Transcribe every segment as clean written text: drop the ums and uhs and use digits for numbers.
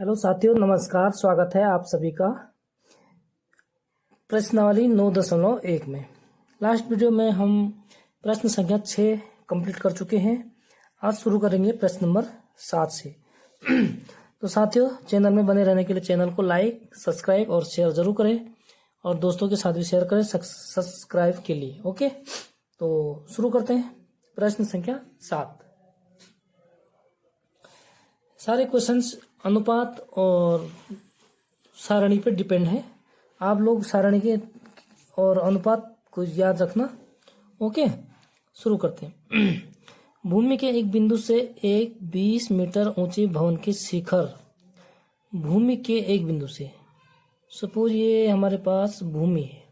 Hello साथियों, नमस्कार। स्वागत है आप सभी का प्रश्नावली 9.1 में। लास्ट वीडियो में हम प्रश्न संख्या 6 कंप्लीट कर चुके हैं। आज शुरू करेंगे प्रश्न नंबर 7 से। तो साथियों, चैनल में बने रहने के लिए चैनल को लाइक, सब्सक्राइब और शेयर जरूर करें और दोस्तों के साथ भी शेयर करें सब्सक्राइब के लिए। ओके, तो शुरू करते हैं। प्रश्न संख्या 7। सारे क्वेश्चंस अनुपात और सारणी पे डिपेंड है। आप लोग सारणी के और अनुपात को याद रखना। ओके, शुरू करते हैं। भूमि के एक बिंदु से एक 20 मीटर ऊंचे भवन के शिखर, भूमि के एक बिंदु से, सपोज ये हमारे पास भूमि है,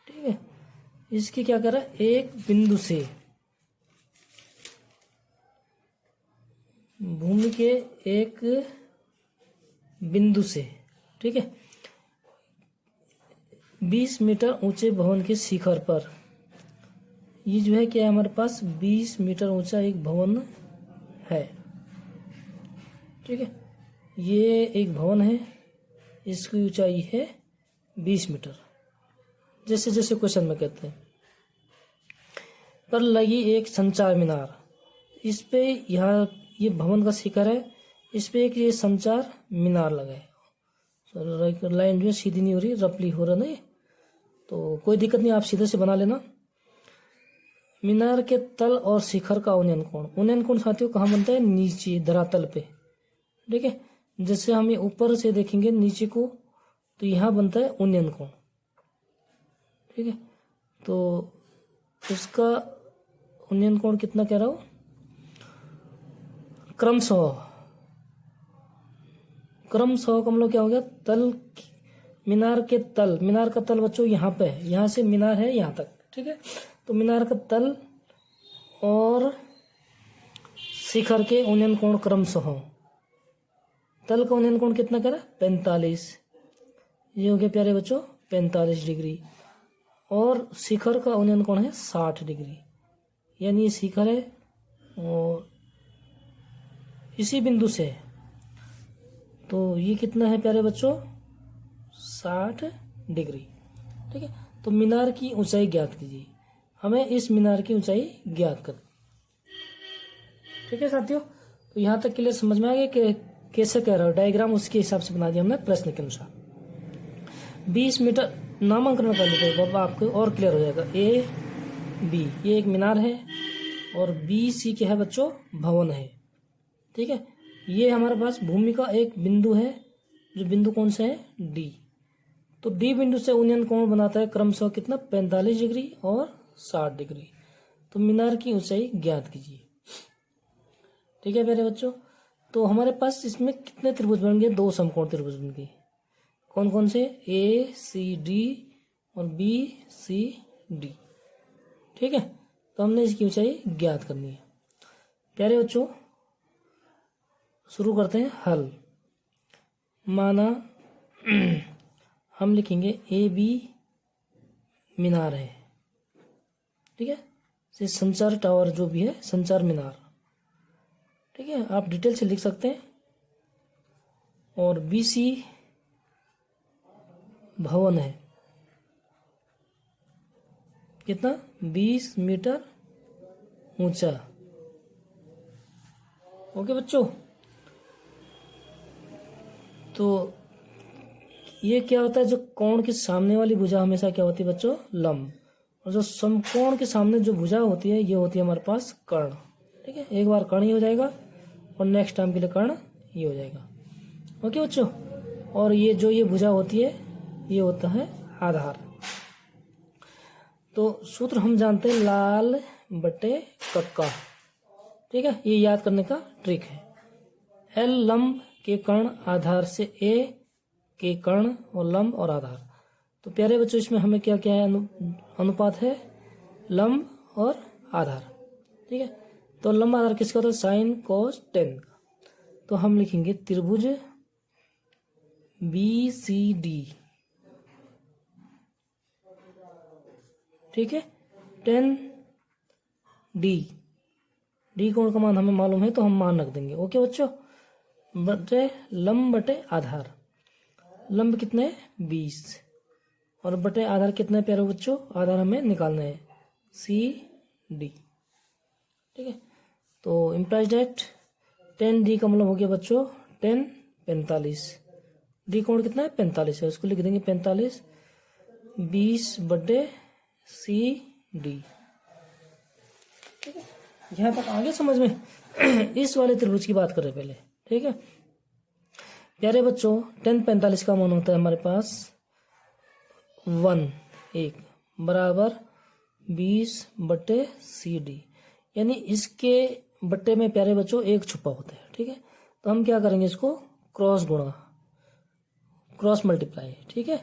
ठीक है। इसकी क्या कर रहा है, एक बिंदु से, भूमि के एक बिंदु से, ठीक है, 20 मीटर ऊंचे भवन के शिखर पर, ये जो है क्या है हमारे पास 20 मीटर ऊंचा एक भवन है, ठीक है। ये एक भवन है, इसकी ऊंचाई है 20 मीटर, जैसे जैसे क्वेश्चन में कहते हैं। पर लगी एक संचार मीनार, इस पे यहाँ ये भवन का शिखर है, इस पे एक ये संचार मीनार लगा है। लाइन जो है सीधी नहीं हो रही, रफली हो रहा नहीं, तो कोई दिक्कत नहीं, आप सीधे से बना लेना। मीनार के तल और शिखर का उन्नयन कोण, उन्नयन कोण साथियों कहाँ बनता है, नीचे धरातल पे, ठीक है। जैसे हम ये ऊपर से देखेंगे नीचे को, तो यहाँ बनता है उन्नयन कोण, ठीक है। तो इसका उन्नयन कोण कितना कह रहा हूँ, क्रमशः का मतलब क्या हो गया, तल, मीनार के तल, मीनार का तल बच्चों यहाँ पे है, यहाँ से मीनार है यहाँ तक, ठीक है। तो मीनार का तल और शिखर के उन्नयन कोण क्रमशः, तल का उन्नयन कोण कितना करा 45, ये हो गया प्यारे बच्चों 45 डिग्री, और शिखर का उन्नयन कोण है 60 डिग्री, यानी ये शिखर है और इसी बिंदु से, तो ये कितना है प्यारे बच्चों 60 डिग्री, ठीक है। तो मीनार की ऊंचाई ज्ञात कीजिए, हमें इस मीनार की ऊंचाई ज्ञात कर, ठीक है साथियों। तो यहाँ तक के लिए समझ में आ गया कि कैसे कह रहा हूँ, डायग्राम उसके हिसाब से बना दिया हमने प्रश्न के अनुसार। 20 मीटर नामांकन कर लीजिए, बाबा आपको और क्लियर हो जाएगा। ए बी, ये एक मीनार है, और बी सी क्या है बच्चों, भवन है, ठीक है। ये हमारे पास भूमि का एक बिंदु है, जो बिंदु कौन सा है, डी। तो डी बिंदु से उन्नयन कोण बनाता है क्रमशः कितना 45 डिग्री और 60 डिग्री। तो मीनार की ऊंचाई ज्ञात कीजिए, ठीक है मेरे बच्चों। तो हमारे पास इसमें कितने त्रिभुज बन गए, 2 समकोण त्रिभुज बन गए। कौन कौन से, ए सी डी और बी सी डी, ठीक है। तो हमने इसकी ऊंचाई ज्ञात करनी है प्यारे बच्चों। शुरू करते हैं हल। माना हम लिखेंगे ए बी मीनार है, ठीक है, से संचार टावर जो भी है, संचार मीनार, ठीक है, आप डिटेल से लिख सकते हैं। और बी सी भवन है, कितना 20 मीटर ऊंचा। ओके बच्चों, तो ये क्या होता है, जो कोण के सामने वाली भुजा हमेशा क्या होती है बच्चों, लंब, और जो समकोण के सामने जो भुजा होती है, ये होती है हमारे पास कर्ण, ठीक है। एक बार कर्ण ही हो जाएगा और नेक्स्ट टाइम के लिए कर्ण ये हो जाएगा। ओके बच्चों, और ये जो ये भुजा होती है, ये होता है आधार। तो सूत्र हम जानते हैं, लाल बटे कक्का, ठीक है, ये याद करने का ट्रिक है। एल लंब के कर्ण आधार से ए के कर्ण और लंब और आधार। तो प्यारे बच्चों, इसमें हमें क्या क्या है, अनुपात है लंब और आधार, ठीक है। तो लंब आधार किसका होता है, साइन कॉस टेन का। तो हम लिखेंगे त्रिभुज बी सी डी, ठीक है, 10 डी, डी कोण का मान हमें मालूम है, तो हम मान रख देंगे। ओके बच्चों, बटे लंब बटे आधार। लंब कितने 20 और बटे आधार कितने प्यारे बच्चों, आधार हमें निकालना है CD। ठीक है, तो इम्प्लाइज डेट 10D का मतलब हो गया बच्चों 10 45। डी कोण कितना है 45 है, उसको लिख देंगे 45 20 बटे CD। ठीक है, यहाँ तक आगे समझ में। इस वाले त्रिभुज की बात करें पहले। ठीक है प्यारे बच्चों, 10 45 का मान होता है हमारे पास 1 बराबर 20 बटे CD, यानी इसके बट्टे में प्यारे बच्चों 1 छुपा होता है। ठीक है, तो हम क्या करेंगे, इसको क्रॉस मल्टीप्लाई। ठीक है,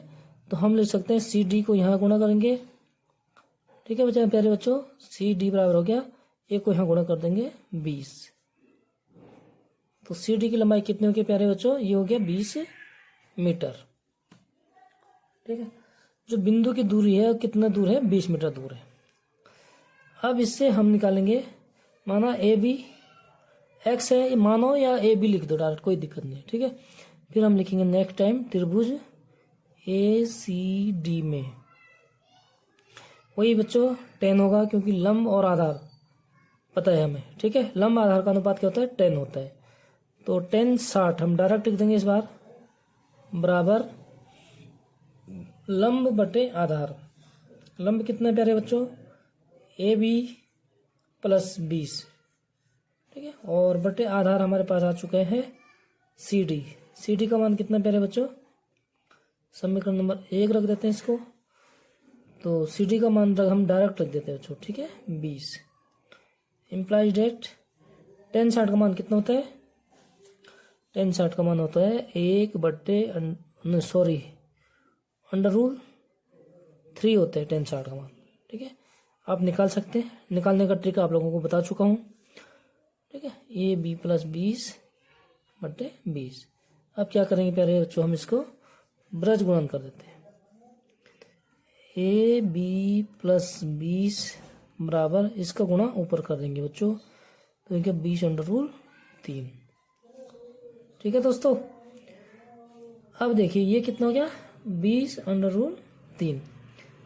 तो हम लिख सकते हैं CD को यहाँ गुणा करेंगे। ठीक है बच्चा प्यारे बच्चों, CD बराबर हो गया 1 को यहाँ गुणा कर देंगे 20। तो CD की लंबाई कितनी होगी प्यारे बच्चों, ये हो गया 20 मीटर। ठीक है, जो बिंदु की दूरी है कितना दूर है, 20 मीटर दूर है। अब इससे हम निकालेंगे, माना AB x है मानो, या AB लिख दो डायरेक्ट, कोई दिक्कत नहीं। ठीक है, फिर हम लिखेंगे नेक्स्ट टाइम त्रिभुज ACD में वही बच्चों 10 होगा, क्योंकि लंब और आधार पता है हमें। ठीक है, लंब आधार का अनुपात क्या होता है 10 होता है। तो 10 60 हम डायरेक्ट लिख देंगे इस बार, बराबर लंब बटे आधार। लंब कितना है प्यारे बच्चों, AB प्लस 20। ठीक है, और बटे आधार हमारे पास आ चुके हैं CD। CD का मान कितना प्यारे बच्चों, समीकरण नंबर 1 रख देते हैं इसको। तो CD का मान हम डायरेक्ट रख देते हैं बच्चों। ठीक है 20 इम्प्लाइज डेट 10 60 का मान कितना होता है, 10 60 का मान होता है 1 बटे अंडर रूल 3 होता है 10 60 का मान। ठीक है, आप निकाल सकते हैं, निकालने का ट्रिक आप लोगों को बता चुका हूँ। ठीक है, AB प्लस 20 बटे 20। अब क्या करेंगे प्यारे बच्चों, हम इसको ब्रज गुणन कर देते हैं। AB प्लस 20 बराबर इसका गुणा ऊपर कर देंगे बच्चों, तो इनके 20 अंडर रूल 3। ठीक है दोस्तों, अब देखिए ये कितना हो गया 20 अंडर रूल 3।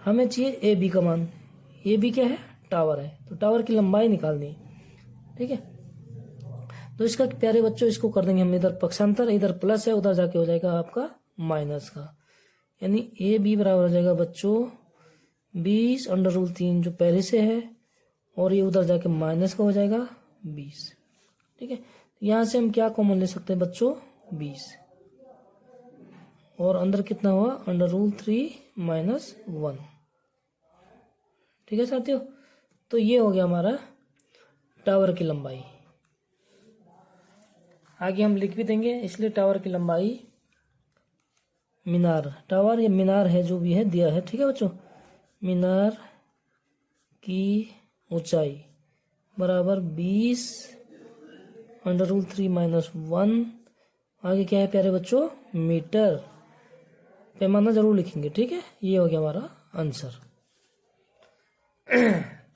हमें चाहिए AB का मान। AB क्या है, टावर है, तो टावर की लंबाई निकालनी है। ठीक है, तो इसका प्यारे बच्चों इसको कर देंगे हम इधर पक्षांतर, इधर प्लस है उधर जाके हो जाएगा आपका माइनस का, यानी AB बराबर हो जाएगा बच्चों 20 अंडर रूल 3 जो पहले से है, और ये उधर जाके माइनस का हो जाएगा 20। ठीक है, यहाँ से हम क्या कॉमन ले सकते हैं बच्चों 20, और अंदर कितना हुआ अंडर रूल 3 माइनस 1। ठीक है साथियों, तो ये हो गया हमारा टावर की लंबाई। आगे हम लिख भी देंगे, इसलिए टावर की लंबाई मीनार, टावर या मीनार है जो भी है दिया है। ठीक है बच्चों, मीनार की ऊंचाई बराबर 20 अंडर रूल 3 माइनस 1। आगे क्या है प्यारे बच्चों, मीटर। पैमाना जरूर लिखेंगे। ठीक है, ये हो गया हमारा आंसर।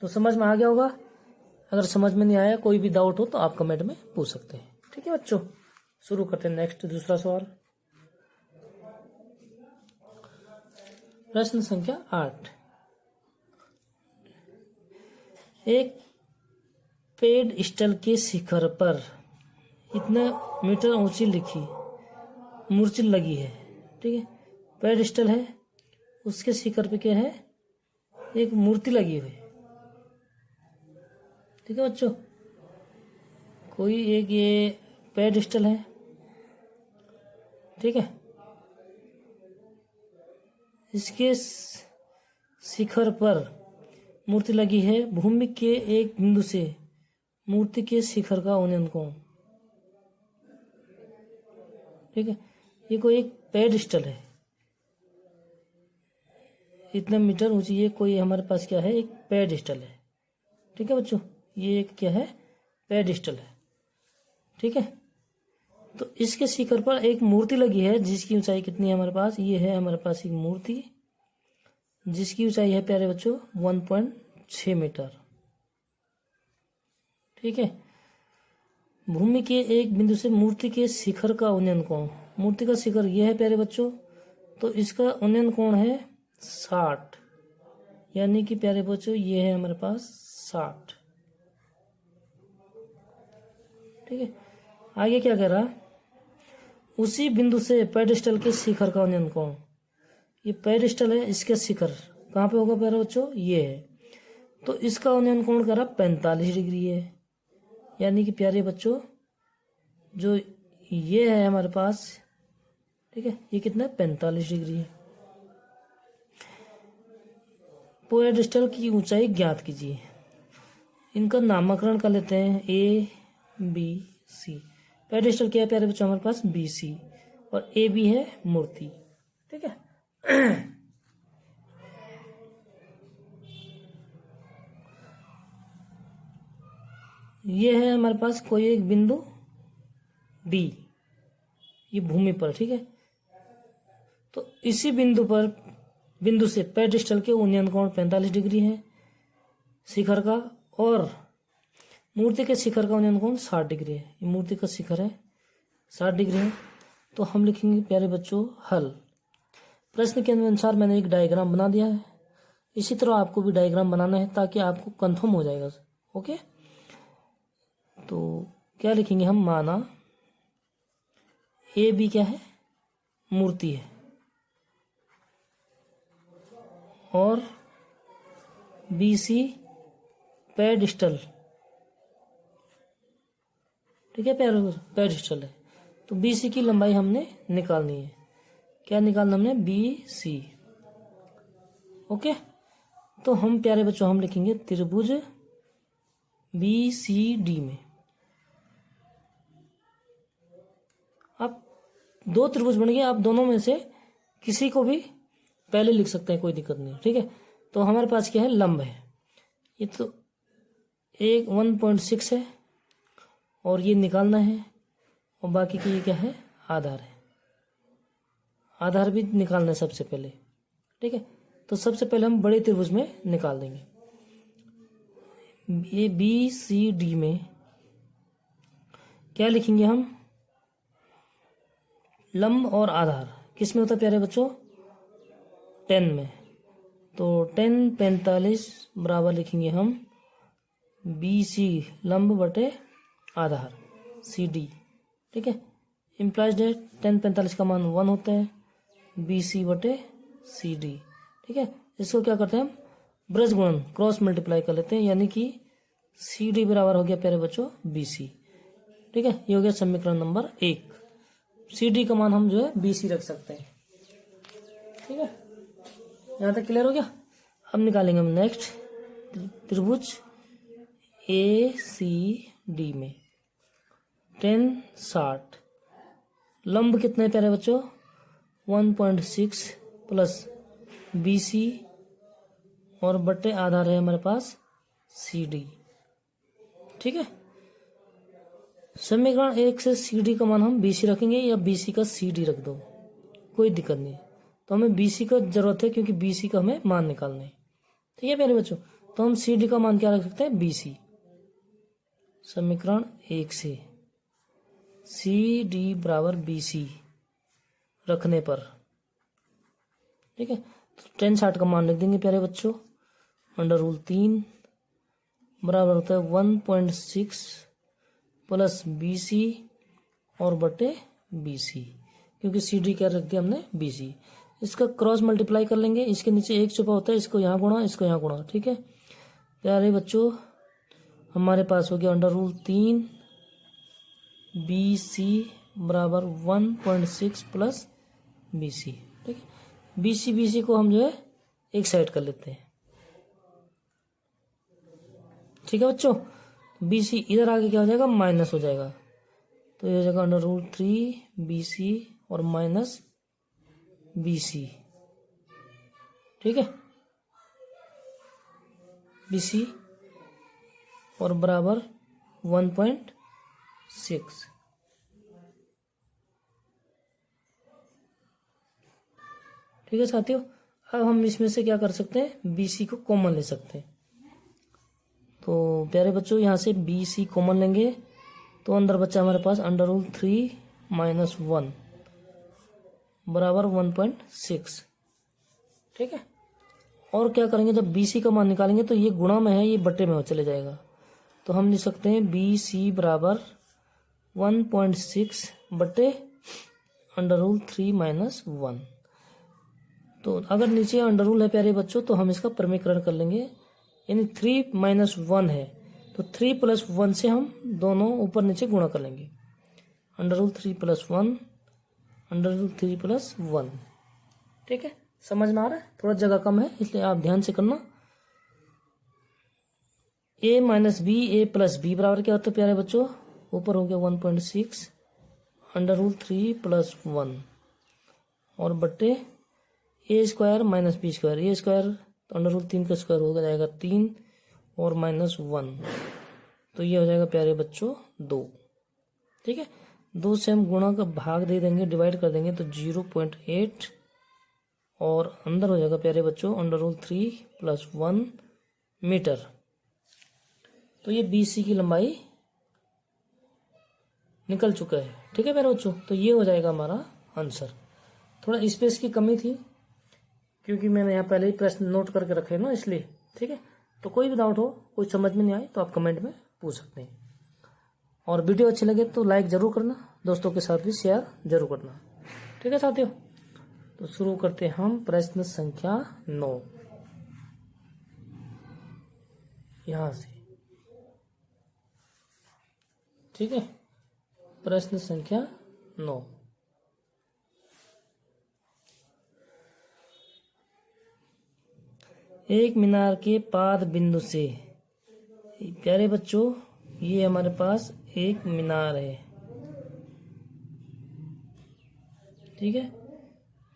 तो समझ में आ गया होगा। अगर समझ में नहीं आया, कोई भी डाउट हो तो आप कमेंट में पूछ सकते हैं। ठीक है बच्चों, शुरू करते हैं नेक्स्ट दूसरा सवाल। प्रश्न संख्या 8। एक पेड़ स्टल के शिखर पर इतने मीटर ऊंची लिखी मूर्ति लगी है। ठीक है, पेड़ स्टल है, उसके शिखर पे क्या है, एक मूर्ति लगी हुई। ठीक है बच्चों, कोई एक ये पेडिस्टल है। ठीक है, इसके शिखर पर मूर्ति लगी है। भूमि के एक बिंदु से मूर्ति के शिखर का उन्नयन कोण। ठीक है, ये कोई एक पेडिस्टल है, इतने मीटर ऊंची, ये कोई हमारे पास क्या है, एक पेडिस्टल है। ठीक है बच्चों, ये एक क्या है, पेडिस्टल है। ठीक है, तो इसके शिखर पर एक मूर्ति लगी है जिसकी ऊंचाई कितनी है हमारे पास, ये है हमारे पास एक मूर्ति जिसकी ऊंचाई है प्यारे बच्चों 1.6 मीटर। ठीक है, भूमि के एक बिंदु से मूर्ति के शिखर का उन्नयन कोण, मूर्ति का शिखर यह है प्यारे बच्चों, तो इसका उन्नयन कोण है 60, यानी कि प्यारे बच्चों ये है हमारे पास 60। ठीक है, आगे क्या कह रहा, उसी बिंदु से पेडिस्टल के शिखर का उन्नयन कोण, ये पेडिस्टल है, इसके शिखर कहाँ पे होगा प्यारे बच्चों, ये है, तो इसका उन्नयन कोण करा 45 डिग्री है, यानी कि प्यारे बच्चों जो ये है हमारे पास, ठीक है, ये कितना है 45 डिग्री है। पेडिस्टल की ऊंचाई ज्ञात कीजिए, इनका नामकरण कर लेते हैं ए बी सी। पेडिस्टल क्या है प्यारे बच्चों हमारे पास बी सी, और ए बी है मूर्ति। ठीक है, ये है हमारे पास कोई एक बिंदु डी, ये भूमि पर। ठीक है, तो इसी बिंदु से पेडिस्टल के उन्नयन कोण 45 डिग्री है शिखर का, और मूर्ति के शिखर का उन्नयन कोण 60 डिग्री है। ये मूर्ति का शिखर है 60 डिग्री है, तो हम लिखेंगे प्यारे बच्चों हल। प्रश्न के अनुसार मैंने एक डायग्राम बना दिया है, इसी तरह आपको भी डायग्राम बनाना है ताकि आपको कंफर्म हो जाएगा। ओके, तो क्या लिखेंगे हम, माना ए बी क्या है, मूर्ति है, और बी सी पेडिस्टल। ठीक है, पेडिस्टल है, तो बी सी की लंबाई हमने निकालनी है। क्या निकालना हमने, बी सी। ओके, तो हम प्यारे बच्चों हम लिखेंगे त्रिभुज बी सी डी में। अब दो त्रिभुज बन गए, आप दोनों में से किसी को भी पहले लिख सकते हैं, कोई दिक्कत नहीं। ठीक है, तो हमारे पास क्या है, लंब है, ये तो एक 1.6 है, और ये निकालना है, और बाकी की ये क्या है, आधार है, आधार भी निकालना है सबसे पहले। ठीक है, तो सबसे पहले हम बड़े त्रिभुज में निकाल देंगे। ये बी सी डी में क्या लिखेंगे हम, लंब और आधार किस में होता है प्यारे बच्चों, 10 में, तो 10 45 बराबर लिखेंगे हम बी सी लंब बटे आधार सी डी। ठीक है, इम्प्लाइज डेट 10 45 का मान 1 होता है, बी सी बटे सी डी। ठीक है, इसको क्या करते हैं हम, ब्रज गुणन क्रॉस मल्टीप्लाई कर लेते हैं, यानी कि सी डी बराबर हो गया प्यारे बच्चों बी सी। ठीक है, ये हो गया समीकरण नंबर 1। सी डी का मान हम जो है बी सी रख सकते हैं। ठीक है, यहाँ तक क्लियर हो गया। अब निकालेंगे हम नेक्स्ट त्रिभुज ए सी डी में 10 60, लंब कितने प्यारे बच्चों 1.6 प्लस बी सी, और बट्टे आधार है हमारे पास सी डी। ठीक है, समीकरण 1 से सी डी का मान हम बी सी रखेंगे, या बी सी का सी डी रख दो, कोई दिक्कत नहीं। तो हमें बी सी का जरूरत है क्योंकि बी सी का हमें मान निकालना है। ठीक है प्यारे बच्चों, तो हम सी डी का मान क्या रख सकते हैं, बी सी। समीकरण 1 से सी डी बराबर बी सी रखने पर, ठीक है, तो 10 60 का मान लिख देंगे प्यारे बच्चों, अंडर रूल 3 बराबर होता है 1.6 प्लस बी सी और बटे बी सी, क्योंकि सी डी क्या रख दिया हमने बी सी। इसका क्रॉस मल्टीप्लाई कर लेंगे, इसके नीचे एक छुपा होता है, इसको यहाँ गुणा, इसको यहाँ गुणा। ठीक है प्यारे बच्चों, हमारे पास हो गया अंडर रूल 3 बी सी बराबर 1.6 प्लस बी सी। ठीक है, बी सी को हम जो है एक साइड कर लेते हैं। ठीक है बच्चों, बी सी इधर आगे क्या हो जाएगा, माइनस हो जाएगा, तो ये हो जाएगा अंडर रूल 3 बी सी और माइनस बी सी। ठीक है, बी सी और बराबर 1.6। ठीक है साथियों, अब हम इसमें से क्या कर सकते हैं, बी सी को कॉमन ले सकते हैं। तो प्यारे बच्चों, यहाँ से बी सी कॉमन लेंगे तो अंदर बच्चा हमारे पास √3 - 1 बराबर 1.6। ठीक है। और क्या करेंगे, जब BC का मान निकालेंगे तो ये गुणा में है, ये बट्टे में हो चले जाएगा। तो हम लिख सकते हैं BC बराबर 1.6 बट्टे √3 - 1। तो अगर नीचे अंडर रूल है प्यारे बच्चों तो हम इसका प्रमीकरण कर लेंगे, यानी 3 - 1 है तो 3 + 1 से हम दोनों ऊपर नीचे गुणा कर लेंगे। √3 + 1 √3 + 1। ठीक है, समझ में आ रहा है? थोड़ा जगह कम है इसलिए आप ध्यान से करना। A - B A + B बराबर क्या होता है प्यारे बच्चों, ऊपर हो गया 1.6 √3 + 1 और बट्टे A² - B²। A स्क्वायर तो √3 का स्क्वायर हो जाएगा 3 और -1, तो ये हो जाएगा प्यारे बच्चों 2। ठीक है, 2 से हम गुणा का भाग दे देंगे, डिवाइड कर देंगे तो 0.8 और अंदर हो जाएगा प्यारे बच्चों √3 + 1 मीटर। तो ये BC की लंबाई निकल चुका है। ठीक है प्यारे बच्चों, तो ये हो जाएगा हमारा आंसर। थोड़ा स्पेस की कमी थी क्योंकि मैंने यहाँ पहले ही प्रश्न नोट करके रखे ना, इसलिए। ठीक है, तो कोई भी डाउट हो, कोई समझ में नहीं आए तो आप कमेंट में पूछ सकते हैं। और वीडियो अच्छी लगे तो लाइक जरूर करना, दोस्तों के साथ भी शेयर जरूर करना। ठीक है साथियों, तो शुरू करते हैं हम प्रश्न संख्या 9 यहाँ से। ठीक है, प्रश्न संख्या 9। एक मीनार के पाद बिंदु से, प्यारे बच्चों ये हमारे पास एक मीनार है। ठीक है,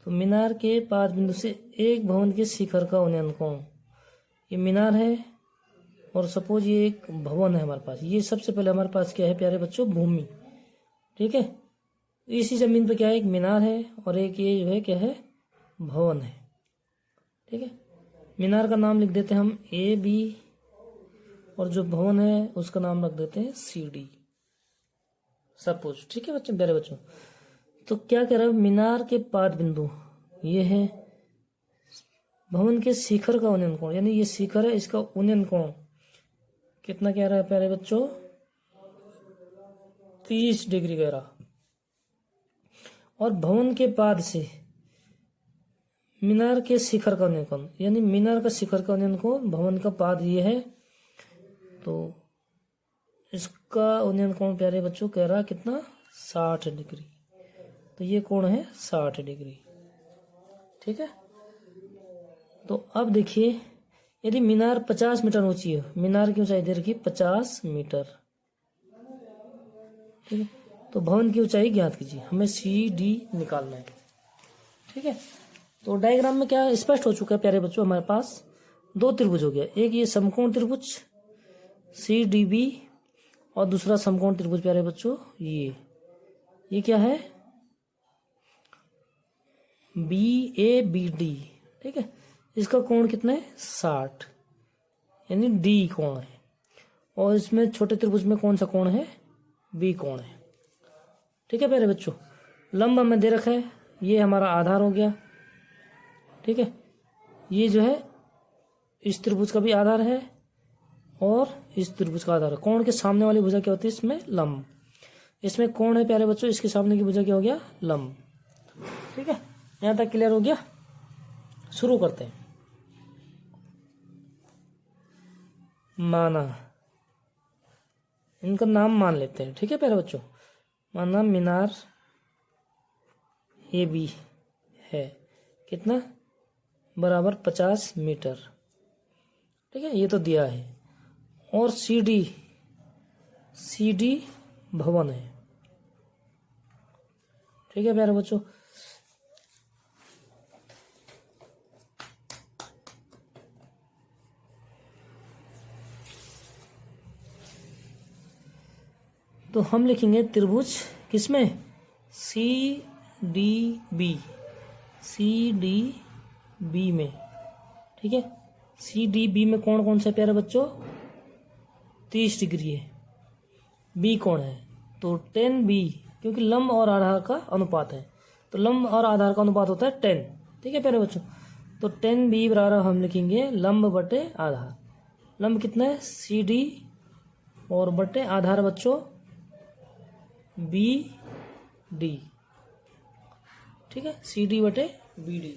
तो मीनार के पाद बिंदु से एक भवन के शिखर का उन्नयन कोण, ये मीनार है और सपोज ये एक भवन है हमारे पास। ये सबसे पहले हमारे पास क्या है प्यारे बच्चों, भूमि। ठीक है, इसी जमीन पे क्या है, एक मीनार है और एक ये जो है क्या है, भवन है। ठीक है, मीनार का नाम लिख देते हैं हम AB और जो भवन है उसका नाम रख देते हैं CD सपोज। ठीक है बच्चों, प्यारे बच्चों, तो क्या कह रहा है, मीनार के पाद बिंदु ये है, भवन के शिखर का उन्नयन कोण, यानी ये शिखर है, इसका उन्नयन कोण कितना कह रहा है प्यारे बच्चों, 30 डिग्री कह रहा। और भवन के पाद से मीनार के शिखर का उन्नयन कोण, यानी मीनार का शिखर का उन्नयन कोण, भवन का पाद ये है, तो इसका उन्नयन कोण प्यारे बच्चों कह रहा कितना, 60 डिग्री। तो ये कोण है 60 डिग्री। ठीक है, तो अब देखिए, यदि मीनार 50 मीटर ऊंची है, मीनार की ऊंचाई दे रखी 50 मीटर। ठीक है, तो भवन की ऊंचाई ज्ञात कीजिए, हमें CD निकालना है। ठीक है, तो डायग्राम में क्या स्पष्ट हो चुका है प्यारे बच्चों, हमारे पास 2 त्रिभुज हो गया, एक ये समकोण त्रिभुज CDB और दूसरा समकोण त्रिभुज प्यारे बच्चों ये क्या है, BABD। ठीक है, इसका कोण कितना है, 60, यानी D कोण है। और इसमें छोटे त्रिभुज में कौन सा कोण है, B कोण है। ठीक है प्यारे बच्चों, लंब हमें दे रखा है, ये हमारा आधार हो गया। ठीक है, ये जो है इस त्रिभुज का भी आधार है और इस त्रिभुज का आधार है। कोण के सामने वाली भुजा क्या होती है, इसमें लंब। इसमें कोण है प्यारे बच्चों, इसके सामने की भुजा क्या हो गया, लंब। ठीक है, यहां तक क्लियर हो गया। शुरू करते हैं। माना, इनका नाम मान लेते हैं। ठीक है प्यारे बच्चों, माना मीनार AB है, कितना, बराबर 50 मीटर। ठीक है, ये तो दिया है। और CD भवन है। ठीक है प्यारे बच्चों, तो हम लिखेंगे त्रिभुज किसमें, CDB में। ठीक है, CDB में कोण कौन सा है प्यारे बच्चों, 30 डिग्री है। B कोण है, तो 10b, क्योंकि लंब और आधार का अनुपात है, तो लंब और आधार का अनुपात होता है 10। ठीक है प्यारे बच्चों, तो 10b बराबर हम लिखेंगे लंब बटे आधार। लंब कितना है CD और बटे आधार बच्चों BD। ठीक है, CD बटे BD।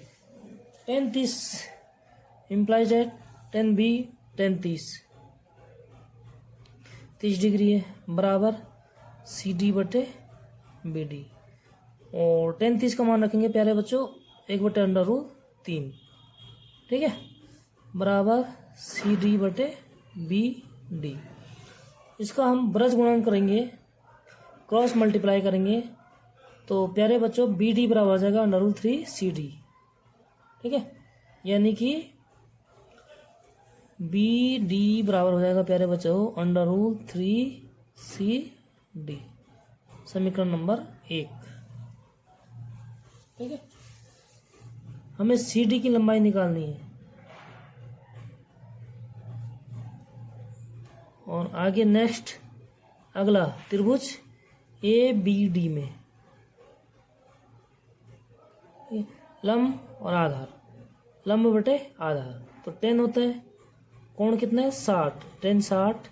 10 इम्प्लाइज है 10b 30 डिग्री है बराबर CD बटे BD। और 10 का मान रखेंगे प्यारे बच्चों 1/√3। ठीक है, बराबर CD बटे BD। इसका हम ब्रज गुणन करेंगे, क्रॉस मल्टीप्लाई करेंगे, तो प्यारे बच्चों BD बराबर हो जाएगा √3 CD। ठीक है, यानी कि BD बराबर हो जाएगा प्यारे बच्चों √3 CD, समीकरण नंबर 1। ठीक है, हमें CD की लंबाई निकालनी है। और आगे नेक्स्ट अगला त्रिभुज ABD में लंब और आधार, लंब बटे आधार तो 10 होता है, कोण कितना है 60, 10 60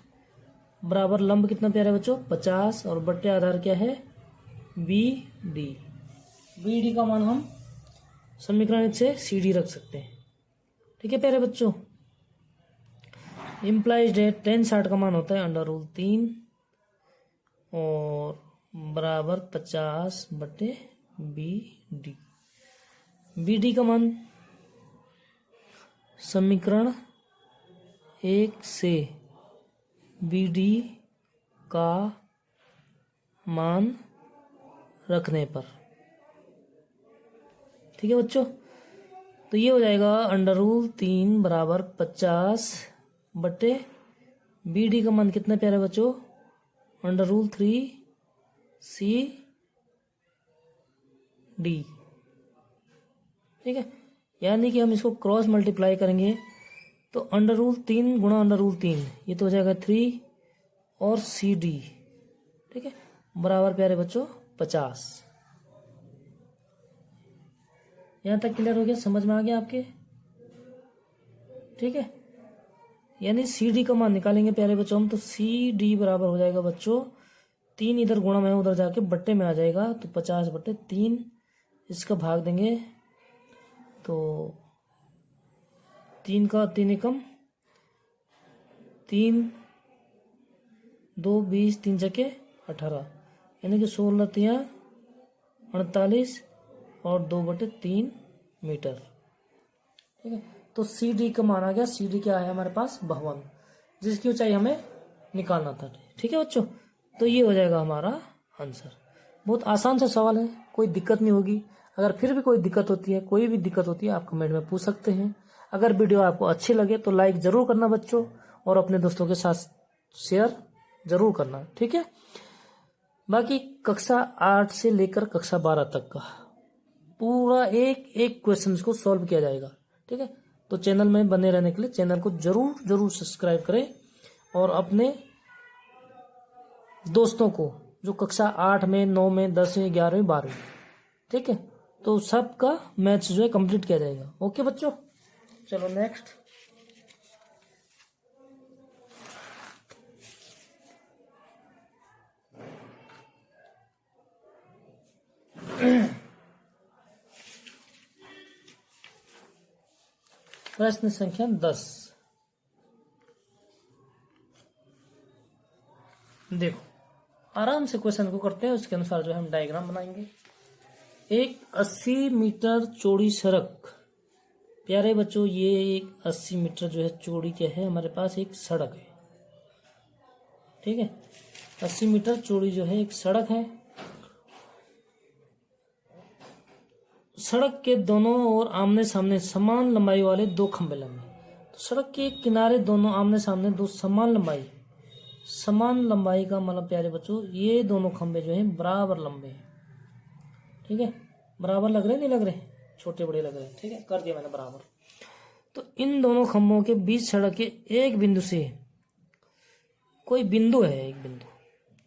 बराबर लंब कितना प्यारे बच्चों 50 और बटे आधार क्या है BD। BD का मान हम समीकरण 1 से CD रख सकते हैं। ठीक है प्यारे बच्चों, इम्प्लाइज है 10 60 का मान होता है √3 और बराबर 50 बटे BD। BD का मान समीकरण 1 से BD का मान रखने पर। ठीक है बच्चों, तो ये हो जाएगा √3 बराबर 50 बटे BD का मान कितना प्यारे बच्चों √3 CD। ठीक है, यानी कि हम इसको क्रॉस मल्टीप्लाई करेंगे तो √3 गुणा √3 ये तो हो जाएगा 3 और CD। ठीक है, बराबर प्यारे बच्चों 50। यहाँ तक क्लियर हो गया, समझ में आ गया आपके। ठीक है, यानी CD का मान निकालेंगे प्यारे बच्चों हम, तो CD बराबर हो जाएगा बच्चों 3 इधर गुणा में उधर जाके बट्टे में आ जाएगा, तो 50 बटे 3 इसका भाग देंगे तो 3 का 3 एकम 3 2 20 3 जके 18 यानी कि 16 तिया 48 और 2/3 मीटर। ठीक है, तो CD का मान आ गया। CD क्या है हमारे पास 52, जिसकी ऊंचाई हमें निकालना था। ठीक है बच्चों, तो ये हो जाएगा हमारा आंसर। बहुत आसान सा सवाल है, कोई दिक्कत नहीं होगी। अगर फिर भी कोई दिक्कत होती है, कोई भी दिक्कत होती है, आप कमेंट में पूछ सकते हैं। अगर वीडियो आपको अच्छी लगे तो लाइक जरूर करना बच्चों, और अपने दोस्तों के साथ शेयर जरूर करना। ठीक है, बाकी कक्षा 8 से लेकर कक्षा 12 तक का पूरा एक एक क्वेश्चन को सॉल्व किया जाएगा। ठीक है, तो चैनल में बने रहने के लिए चैनल को जरूर जरूर सब्सक्राइब करें, और अपने दोस्तों को जो कक्षा 8 में 9 में 10 में 11 12, ठीक है, तो सबका मैथ्स जो है कंप्लीट किया जाएगा। ओके बच्चों, चलो नेक्स्ट। प्रश्न संख्या 10। देखो आराम से क्वेश्चन को करते हैं, उसके अनुसार जो है हम डायग्राम बनाएंगे। एक 80 मीटर चौड़ी सड़क, प्यारे बच्चों ये एक 80 मीटर जो है चौड़ी क्या है हमारे पास एक सड़क है। ठीक है, 80 मीटर चौड़ी जो है एक सड़क है। सड़क के दोनों ओर आमने सामने समान लंबाई वाले 2 खंभे लगे। तो सड़क के किनारे दोनों आमने सामने 2 समान लंबाई का मतलब प्यारे बच्चों ये दोनों खंभे जो हैं बराबर लंबे हैं। ठीक है, बराबर लग रहे नहीं लग रहे, छोटे बड़े लग रहे हैं। ठीक है, कर दिया मैंने बराबर। तो इन दोनों खंभों के बीच सड़क के एक बिंदु से, कोई बिंदु है एक बिंदु,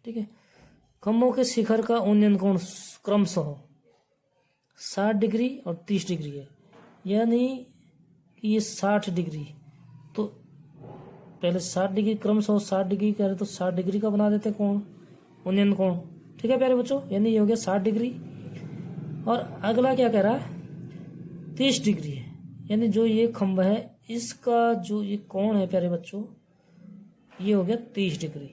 ठीक है, खंभों के शिखर का उन्नयन कोण क्रमशः 60 डिग्री और 30 डिग्री है, यानी कि ये 60 डिग्री, तो पहले 60 डिग्री क्रमशः 60 डिग्री कह रहे तो 60 डिग्री का बना देते कोण, उन्नयन कोण। ठीक है प्यारे बच्चों, यानी ये हो गया 60 डिग्री। और अगला क्या कह रहा है, 30 डिग्री है, यानी जो ये खंभा है इसका जो ये कोण है प्यारे बच्चों, ये हो गया 30 डिग्री।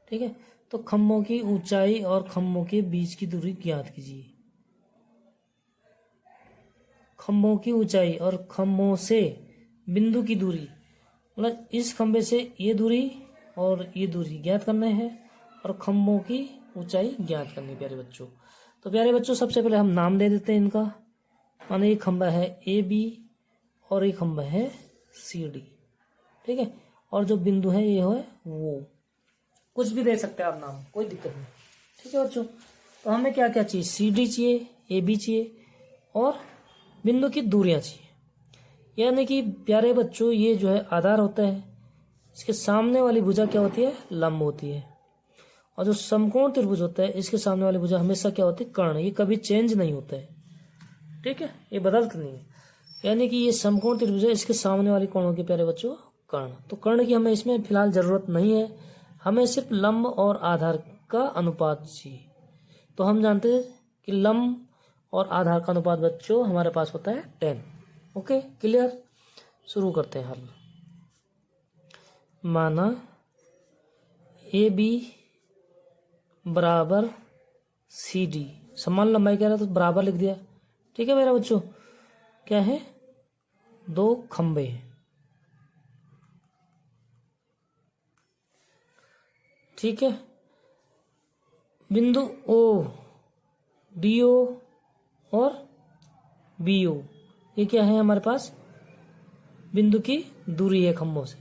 ठीक है, तो खंभों की ऊंचाई और खंभों के बीच की दूरी ज्ञात कीजिए। खंभों की ऊंचाई और खंभों से बिंदु की दूरी, मतलब इस खंभे से ये दूरी और ये दूरी ज्ञात करना है और खंभों की ऊंचाई ज्ञात करनी है प्यारे बच्चों। तो प्यारे बच्चों सबसे पहले हम नाम दे देते हैं इनका, माने ये खंभा है AB और ये खंभा है CD। ठीक है, और जो बिंदु है ये है वो, कुछ भी दे सकते हैं आप नाम, कोई दिक्कत नहीं। ठीक है बच्चों, तो हमें क्या क्या चाहिए, CD चाहिए, AB चाहिए और बिंदु की दूरियां चाहिए। यानी कि प्यारे बच्चों ये जो है आधार होता है, इसके सामने वाली भुजा क्या होती है, लंब होती है, और जो समकोण त्रिभुज होता है इसके सामने वाली भुजा हमेशा क्या होती है, कर्ण। ये कभी चेंज नहीं होता है। ठीक है, ये बदलता नहीं है, यानी कि ये समकोण त्रिभुज है, इसके सामने वाली कौन होगी प्यारे बच्चों, कर्ण। तो कर्ण की हमें इसमें फिलहाल जरूरत नहीं है, हमें सिर्फ लंब और आधार का अनुपात चाहिए। तो हम जानते हैं कि लंब और आधार का अनुपात बच्चों हमारे पास होता है 10। ओके क्लियर, शुरू करते हैं हल। माना AB बराबर CD, समान लंबाई कह रहा है तो बराबर लिख दिया। ठीक है मेरा बच्चों, क्या है, दो खंबे हैं। ठीक है, बिंदु O, DO और BO, ये क्या है हमारे पास, बिंदु की दूरी है खंभों से।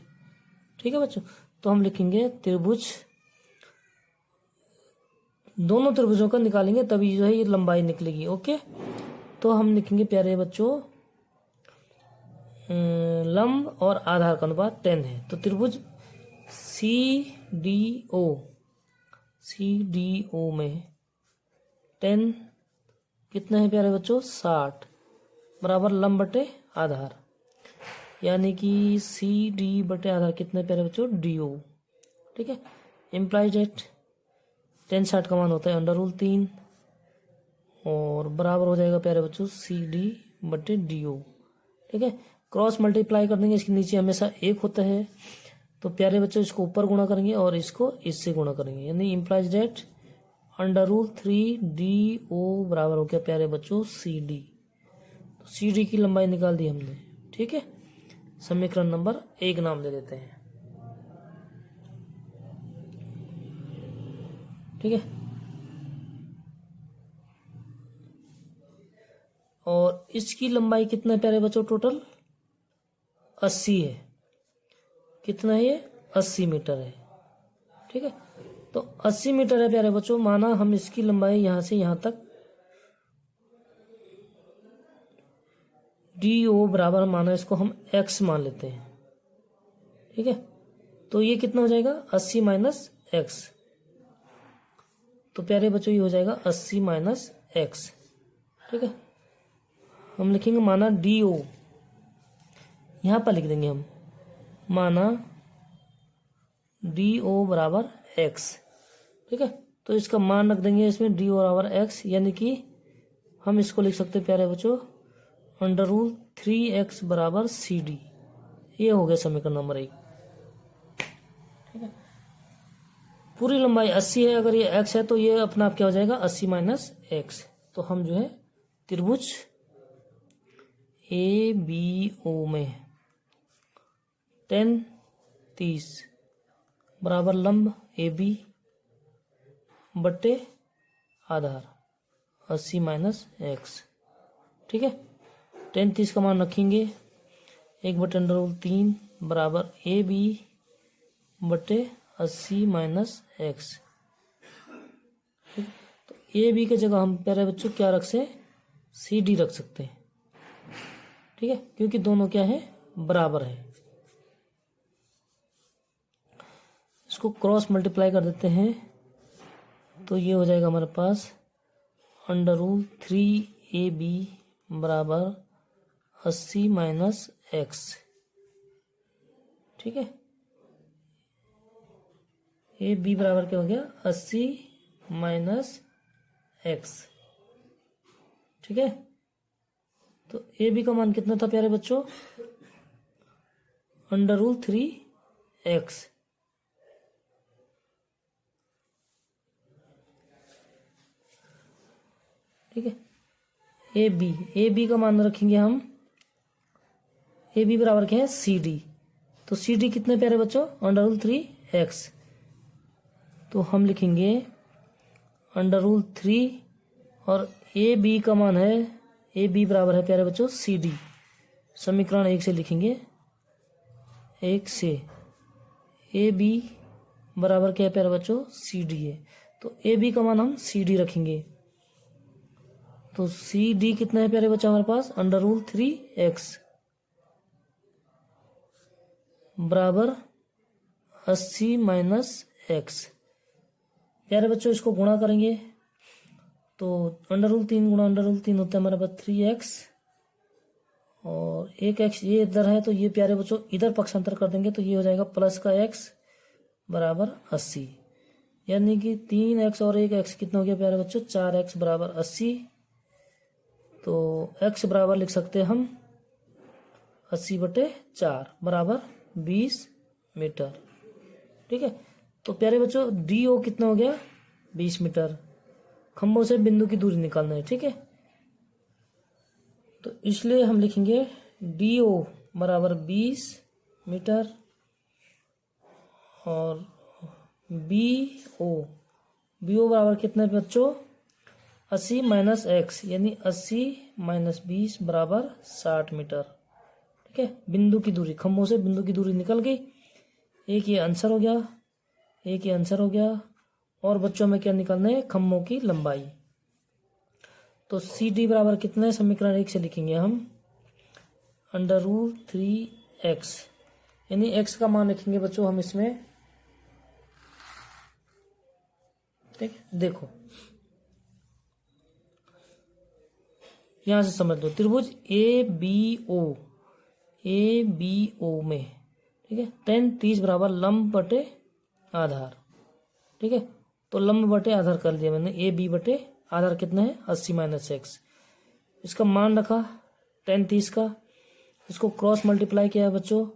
ठीक है बच्चों, तो हम लिखेंगे त्रिभुज, दोनों त्रिभुजों का निकालेंगे तभी जो है ये लंबाई निकलेगी। ओके, तो हम लिखेंगे प्यारे बच्चों लंब और आधार का अनुपात 10 है। तो त्रिभुज CDO में 10 कितना है प्यारे बच्चों, 60 बराबर लंब बटे आधार, यानी कि CD बटे आधार कितना है प्यारे बच्चों, DO। ठीक है, इम्प्लाइज एट 10 60 का मान होता है √3 और बराबर हो जाएगा प्यारे बच्चों CD बटे DO। ठीक है, क्रॉस मल्टीप्लाई कर देंगे, इसके नीचे हमेशा 1 होता है, तो प्यारे बच्चों इसको ऊपर गुणा करेंगे और इसको इससे गुणा करेंगे, यानी इम्प्लाइज डेट √3DO बराबर हो गया प्यारे बच्चों CD। तो CD की लंबाई निकाल दी हमने। ठीक है, समीकरण नंबर 1 नाम दे देते हैं। ठीक है, और इसकी लंबाई कितना है प्यारे बच्चों, टोटल 80 है। कितना है ये, 80 मीटर है। ठीक है, तो 80 मीटर है प्यारे बच्चों, माना हम इसकी लंबाई यहां से यहां तक DO बराबर, माना इसको हम x मान लेते हैं। ठीक है, तो ये कितना हो जाएगा, 80 माइनस x। तो प्यारे बच्चों ये हो जाएगा 80 माइनस x। ठीक है, हम लिखेंगे माना DO, यहां पर लिख देंगे हम माना DO बराबर x। ठीक है, तो इसका मान रख देंगे इसमें DO बराबर x, यानी कि हम इसको लिख सकते हैं प्यारे बच्चों √3x बराबर CD। ये हो गया समीकरण नंबर 1। ठीक है, पूरी लंबाई 80 है, अगर ये x है तो ये अपना आप क्या हो जाएगा, 80 माइनस x। तो हम जो है त्रिभुज ABO में 10 30 बराबर लंब AB बटे आधार 80 माइनस x। ठीक है, 10 30 का मान रखेंगे, 1 बटे √3 बराबर AB बटे 80 माइनस x। तो AB की जगह हम प्यारे बच्चों क्या रख से, CD रख सकते हैं। ठीक है, क्योंकि दोनों क्या है, बराबर है। इसको क्रॉस मल्टीप्लाई कर देते हैं, तो ये हो जाएगा हमारे पास √3ab बराबर 80 माइनस एक्स। ठीक है, ए बी बराबर क्या हो गया 80 माइनस एक्स। ठीक है, तो ए बी का मान कितना था प्यारे बच्चों, √3x। ठीक है, ए बी का मान रखेंगे हम, ए बी बराबर क्या है सी डी। तो सी डी कितने प्यारे बच्चों, √3x। तो हम लिखेंगे √3 और ए बी का मान है, ए बी बराबर है प्यारे बच्चों सी डी। समीकरण 1 से लिखेंगे, 1 से ए बी बराबर क्या है प्यारे बच्चों सी डी है। तो ए बी का मान हम सी डी रखेंगे। तो सी डी कितना है प्यारे बच्चों हमारे पास, √3x बराबर 80 माइनस एक्स। प्यारे बच्चों इसको गुणा करेंगे तो √3 गुणा √3 होता है हमारे पास 3x, और एक x ये इधर है तो ये प्यारे बच्चों इधर पक्षांतर कर देंगे तो ये हो जाएगा प्लस का x बराबर 80, यानी कि 3x और 1x कितना हो गया प्यारे बच्चों 4x बराबर 80। तो x बराबर लिख सकते हैं हम 80/4 बराबर 20 मीटर। ठीक है, तो प्यारे बच्चों DO कितना हो गया 20 मीटर। खंभों से बिंदु की दूरी निकालना है। ठीक है, तो इसलिए हम लिखेंगे DO बराबर 20 मीटर और BO बराबर कितने बच्चों 80 माइनस एक्स, यानी 80 माइनस 20 बराबर 60 मीटर। ठीक है, बिंदु की दूरी, खंभों से बिंदु की दूरी निकल गई। एक ये आंसर हो गया, एक ये आंसर हो गया। और बच्चों में क्या निकालना है, खंभों की लंबाई। तो सी डी बराबर कितना है, समीकरण 1 से लिखेंगे हम √3x, यानी x का मान लिखेंगे बच्चों हम इसमें। ठीक, देखो यहां से समझ लो, त्रिभुज ए बी ओ में, ठीक है, tan 30 बराबर लंब बटे आधार। ठीक है, तो लंब बटे आधार कर लिया मैंने, ए बी बटे आधार कितना है 80 माइनस एक्स। इसका मान रखा tan 30 का, इसको क्रॉस मल्टीप्लाई किया है बच्चों,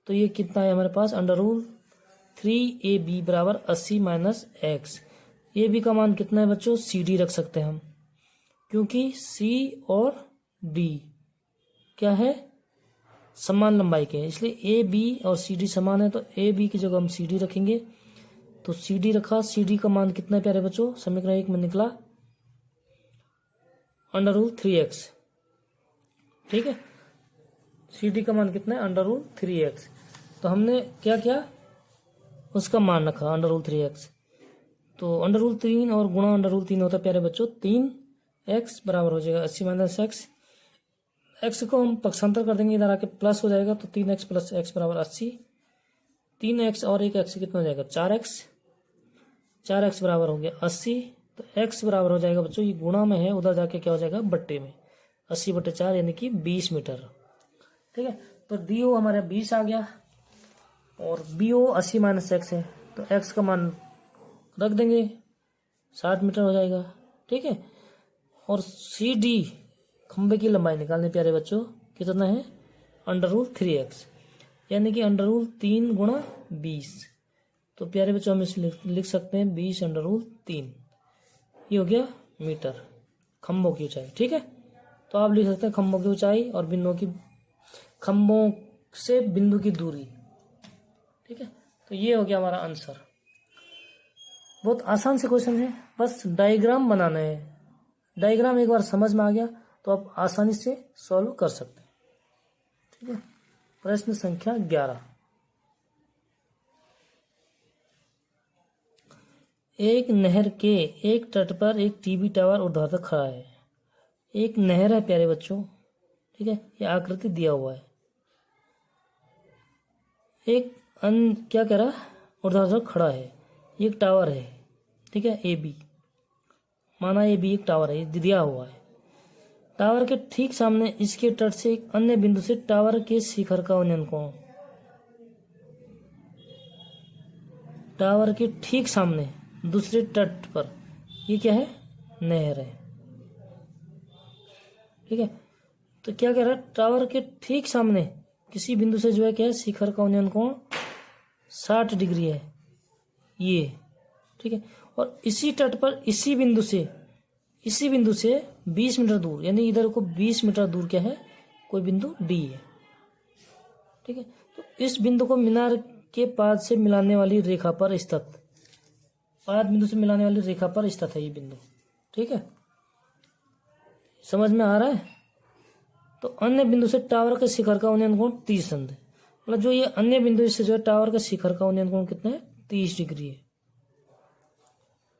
तो ये कितना है हमारे पास √3ab बराबर 80 माइनस एक्स। ए बी का मान कितना है बच्चों, सी डी रख सकते हैं हम, क्योंकि सी और डी क्या है समान लंबाई के हैं, इसलिए ए बी और सी डी समान है। तो ए बी की जगह हम सी डी रखेंगे, तो सी डी रखा। सी डी का मान कितना है प्यारे बच्चों, समीकरण 1 में निकला √3x। ठीक है, सी डी का मान कितना है √3x। तो हमने क्या किया, उसका मान रखा √3x। तो √3 और गुणा √3 होता है प्यारे बच्चों 3x बराबर हो जाएगा 80 माइनस एक्स। एक्स को हम पक्षांतर कर देंगे, इधर आके प्लस हो जाएगा, तो 3x प्लस एक्स बराबर 80। 3x और एक x कितना हो जाएगा 4x, 4x बराबर हो गया 80। तो x बराबर हो जाएगा बच्चों, ये गुणा में है, उधर जाके क्या हो जाएगा बट्टे में, 80/4 यानी कि 20 मीटर। ठीक है, तो DO हमारे 20 आ गया और BO 80 माइनस एक्स है, तो x का मान रख देंगे 60 मीटर हो जाएगा। ठीक है, और CD खंबे की लंबाई निकालने प्यारे बच्चों कितना है √3x, यानी कि √3 गुणा 20। तो प्यारे बच्चों हम इसे लिख सकते हैं 20/3, ये हो गया मीटर खंभों की ऊंचाई। ठीक है, तो आप लिख सकते हैं खंभों की ऊंचाई और खंभों से बिंदु की दूरी। ठीक है, तो ये हो गया हमारा आंसर। बहुत आसान से क्वेश्चन है, बस डायग्राम बनाना है। डायग्राम एक बार समझ में आ गया तो आप आसानी से सॉल्व कर सकते हैं। ठीक है, प्रश्न संख्या 11, एक नहर के एक तट पर एक टीवी टावर ऊर्ध्वाधर खड़ा है। एक नहर है प्यारे बच्चों, ठीक है, ये आकृति दिया हुआ है। एक क्या कह रहा ऊर्ध्वाधर खड़ा है, एक टावर है, ठीक है, AB। माना ये भी एक टावर है, ये दिया हुआ है। टावर के ठीक सामने इसके तट से एक अन्य बिंदु से टावर के शिखर का उन्नयन कोण, टावर के ठीक सामने दूसरे तट पर, ये क्या है, नहर है। ठीक है, तो क्या कह रहा है, टावर के ठीक सामने किसी बिंदु से जो है क्या है, शिखर का उन्नयन कोण 60 डिग्री है ये। ठीक है, और इसी तट पर इसी बिंदु से 20 मीटर दूर, यानी इधर को 20 मीटर दूर क्या है, कोई बिंदु डी है। ठीक है, तो इस बिंदु को मीनार के पाद से मिलाने वाली रेखा पर स्थित, पाद बिंदु से मिलाने वाली रेखा पर स्थित है ये बिंदु। ठीक है, समझ में आ रहा है। तो अन्य बिंदु से टावर के शिखर का उन्नयन कोण 30 अंश है। मतलब जो ये अन्य बिंदु से जो है टावर के शिखर का उन्नयन कोण कितना है, 30 डिग्री है।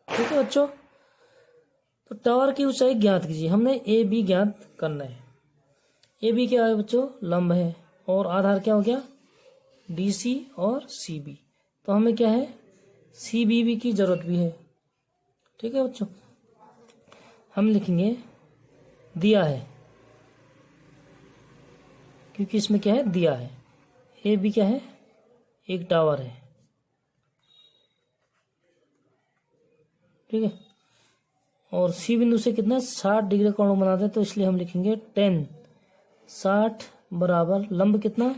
ठीक है बच्चों, तो टावर की ऊंचाई ज्ञात कीजिए। हमने ए बी ज्ञात करना है। ए बी क्या है बच्चों, लंब है, और आधार क्या हो गया, डी सी और सी बी। तो हमें क्या है, सी बी बी की जरूरत भी है। ठीक है बच्चों, हम लिखेंगे दिया है, क्योंकि इसमें क्या है, दिया है। ए बी क्या है, एक टावर है। ठीक है, और सी बिंदु से कितना 60 डिग्री कोण बनाते हैं, तो इसलिए हम लिखेंगे 10 60 बराबर लंब कितना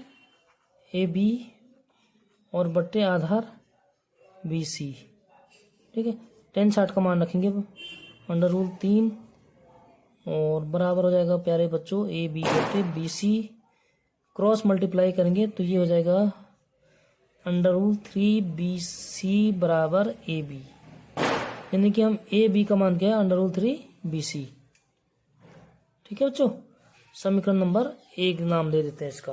ए बी और बट्टे आधार बी सी। ठीक है, 10 60 का मान रखेंगे अंडर रूल 3 और बराबर हो जाएगा प्यारे बच्चों ए बी बट्टे बी सी, क्रॉस मल्टीप्लाई करेंगे तो ये हो जाएगा अंडर रूल 3 बी सी बराबर ए बी, यानी कि हम ए बी का मान क्या है, अंडर रूल 3 बी सी। ठीक है बच्चों, समीकरण नंबर 1 नाम दे देते हैं इसका।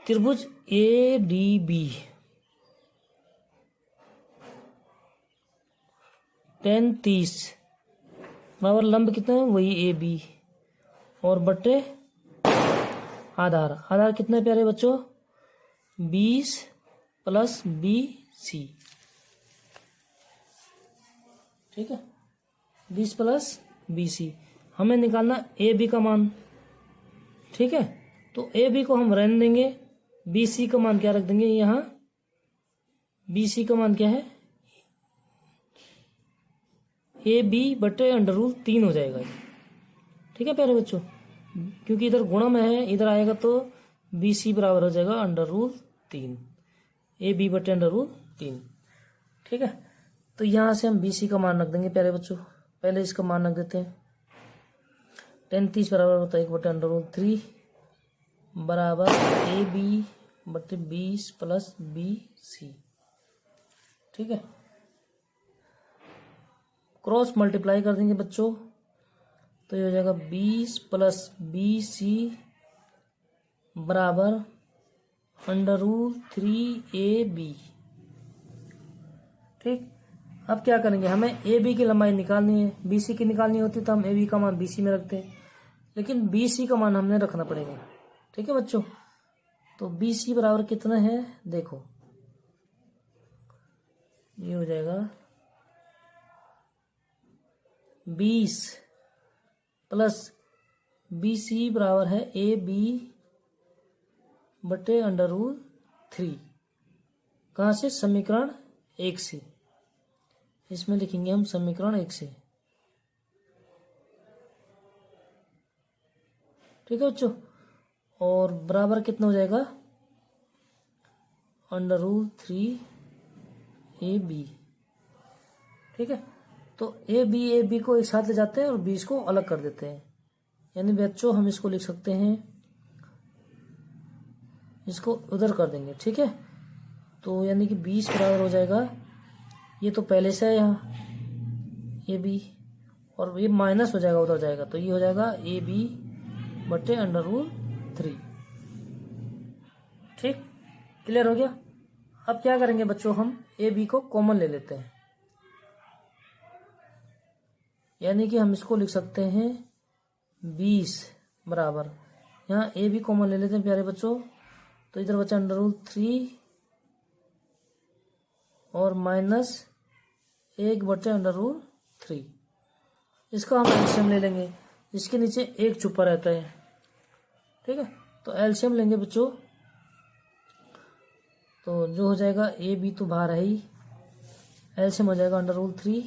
त्रिभुज ए डी बी 10 30 बराबर लंब कितना है, वही ए बी और बट्टे आधार कितना है प्यारे बच्चों, 20 प्लस बी सी। ठीक है, 20 प्लस बी सी, हमें निकालना ए बी का मान। ठीक है, तो ए बी को हम रहने देंगे, बी सी का मान क्या रख देंगे, यहाँ बी सी का मान क्या है, ए बी बटे अंडर रूल 3 हो जाएगा। ठीक है प्यारे बच्चों, क्योंकि इधर गुणा में है, इधर आएगा तो बी सी बराबर हो जाएगा अंडर रूल 3, ए बी बटे अंडर रूल 3। ठीक है, तो यहाँ से हम बी सी का मान रख देंगे प्यारे बच्चों। पहले इसका मान रख देते हैं, 10 30 बराबर होता है 1 बटे अंडर रूल 3 बराबर ए बी बटे 20 प्लस बी सी। ठीक है, क्रॉस मल्टीप्लाई कर देंगे बच्चों, तो ये हो जाएगा 20 प्लस बी सी बराबर अंडर रूल 3 ए बी। ठीक, अब क्या करेंगे, हमें ए बी की लंबाई निकालनी है, बी सी की निकालनी होती तो हम ए बी का मान बी सी में रखते हैं, लेकिन बी सी का मान हमने रखना पड़ेगा। ठीक है बच्चों, तो बी सी बराबर कितना है, देखो ये हो जाएगा 20 प्लस बी सी बराबर है ए बी बटे अंडर रूल 3। कहाँ से, समीकरण 1 से, इसमें लिखेंगे हम समीकरण 1 से। ठीक है बच्चों, और बराबर कितना हो जाएगा, अंडर रूल 3 ए बी। ठीक है, तो ए बी को एक साथ ले जाते हैं और 20 को अलग कर देते हैं, यानी बच्चों हम इसको लिख सकते हैं, इसको उधर कर देंगे। ठीक है, तो यानी कि 20 बराबर हो जाएगा, ये तो पहले से है यहाँ ए बी, और ये माइनस हो जाएगा, उधर जाएगा तो ये हो जाएगा ए बी बटे अंडर रूल 3। ठीक, क्लियर हो गया। अब क्या करेंगे बच्चों, हम ए बी को कॉमन ले लेते हैं, यानी कि हम इसको लिख सकते हैं 20 बराबर, यहाँ ए बी कॉमन ले लेते हैं प्यारे बच्चों, तो इधर बचा अंडर रूल 3 और माइनस 1 बटे अंडर रूल 3। इसका हम एलसीएम ले लेंगे, इसके नीचे 1 छुपा रहता है, ठीक है। तो एलसीएम लेंगे बच्चों, तो जो हो जाएगा ए बी तो बाहर है ही, एलसीएम हो जाएगा √3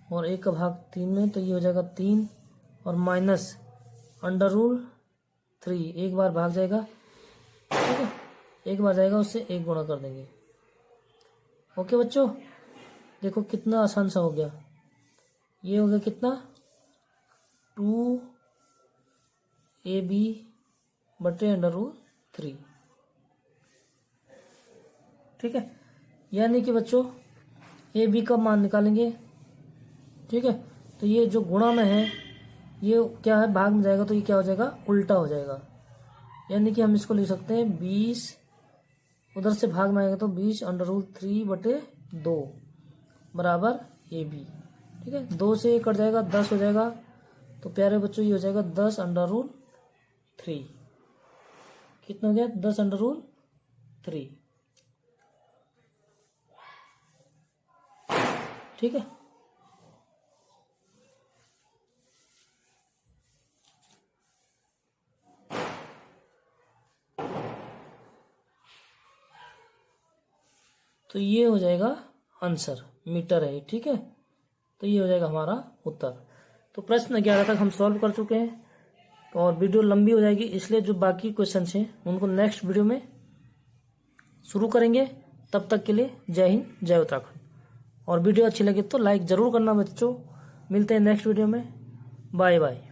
और 1 का भाग 3 में, तो ये हो जाएगा 3 और माइनस √3, एक बार भाग जाएगा, ठीक है, एक बार जाएगा उससे 1 गुणा कर देंगे। ओके बच्चों, देखो कितना आसान सा हो गया। ये हो गया कितना 2ab बटे √3, ठीक है। यानी कि बच्चों ए बी का मान निकालेंगे, ठीक है। तो ये जो गुणा में है ये क्या है, भाग में जाएगा तो ये क्या हो जाएगा, उल्टा हो जाएगा। यानी कि हम इसको लिख सकते हैं 20, उधर से भाग में आएगा तो 20 √3 बटे 2 बराबर ए बी, ठीक है। 2 से ये कट जाएगा, 10 हो जाएगा। तो प्यारे बच्चों ये हो जाएगा 10 √3, कितना हो गया 10 √3, ठीक है। तो ये हो जाएगा आंसर, मीटर है, ठीक है। तो ये हो जाएगा हमारा उत्तर। तो प्रश्न 11 तक हम सॉल्व कर चुके हैं, और वीडियो लंबी हो जाएगी, इसलिए जो बाकी क्वेश्चन हैं उनको नेक्स्ट वीडियो में शुरू करेंगे। तब तक के लिए जय हिंद, जय उत्तराखंड। और वीडियो अच्छी लगे तो लाइक ज़रूर करना बच्चों। मिलते हैं नेक्स्ट वीडियो में, बाय बाय।